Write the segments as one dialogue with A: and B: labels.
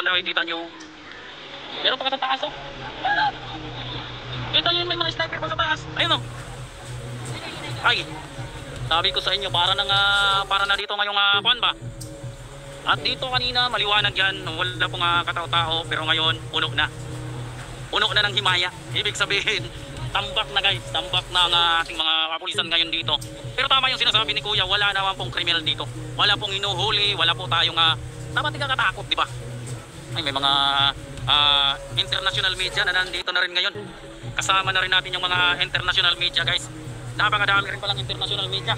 A: nakikita nyo. Meron pa ka sa taas, oh. Kita nyo may mga sniper pa sa taas. Ayun, oh. Ay, sabi ko sa inyo, para na dito ngayong kuwan ba? At dito kanina, maliwanag yan, wala pong katao-tao, pero ngayon, puno na. Puno na ng himaya. Ibig sabihin, tambak na guys, tambak na ang ating mga kapulisan ngayon dito. Pero tama yung sinasabi ni Kuya, wala naman pong kriminal dito. Wala pong inuhuli, wala po tayong dapat hindi ka katakot, di ba? Ay, may mga international media na nandito na rin ngayon. Kasama na rin natin yung mga international media guys. Napakadami rin palang international media.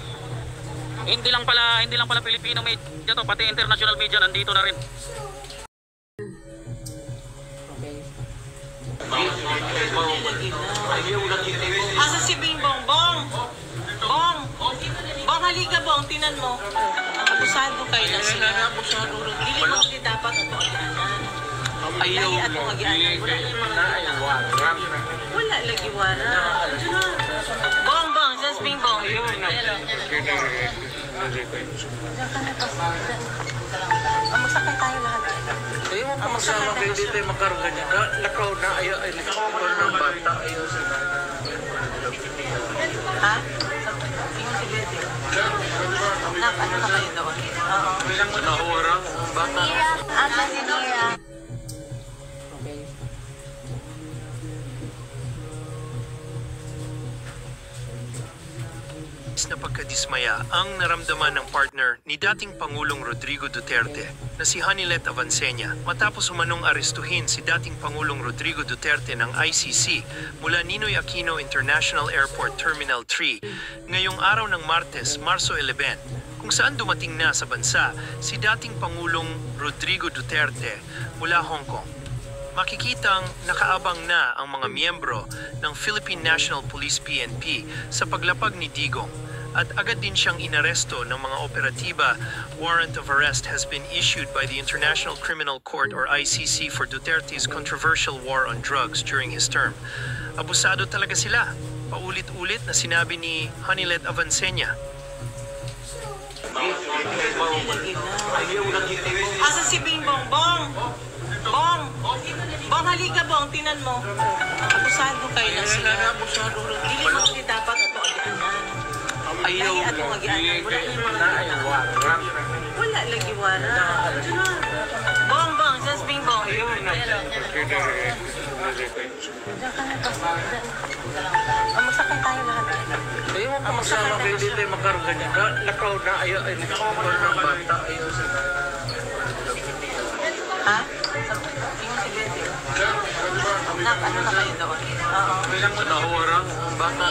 A: Hindi lang pala Filipino media to, pati international media nandito na rin.
B: Asa si Bing Bong? Bong! Bong! Bong, halika Bong, tinan mo. Abusado kayo na sila. Dili mo hindi dapat ito agianan. Ayaw mo agianan. Wala lagi wala. Bong, Bong, saan Bing Bong? Magsakay tayo lahat.
C: Ayaw mo pa magsama kayo dito yung makarga niya. Nakaw na, ayaw ng bata.
B: Ha? Tingin si Betty. Nak, ano na kayo doon? Oo.
C: Nahuwarang bata.
B: Asa si Nia?
D: Na pagkadismaya ang naramdaman ng partner ni dating Pangulong Rodrigo Duterte na si Hanilet Avancenia matapos umanong arestuhin si dating Pangulong Rodrigo Duterte ng ICC mula Ninoy Aquino International Airport Terminal 3 ngayong araw ng Martes, Marso 11, kung saan dumating na sa bansa si dating Pangulong Rodrigo Duterte mula Hong Kong. Makikitang nakaabang na ang mga miyembro ng Philippine National Police PNP sa paglapag ni Digong at agad din siyang inaresto ng mga operatiba. Warrant of arrest has been issued by the International Criminal Court or ICC for Duterte's controversial war on drugs during his term. Abusado talaga sila. Paulit-ulit na sinabi ni Hanilet Avancenia.
B: Asa si Bing Bong? Bong! Bong! Bong, halika Bong, tinan mo. Abusado kayo na sila. Dili mo hindi dapat ito agianan.
C: Ayaw
B: mo agianan. Wala lagi wala. Bong, Bong, saan Bing Bong? Magsakay tayo lahat.
C: Ayaw mo pa magsama kayo dito yung makarga niya. Nakaw na, ayaw ng bata.
B: Ha? Tingin si Betty. Nak, ano na kayo doon? Oo.
C: Nahuwarang bata.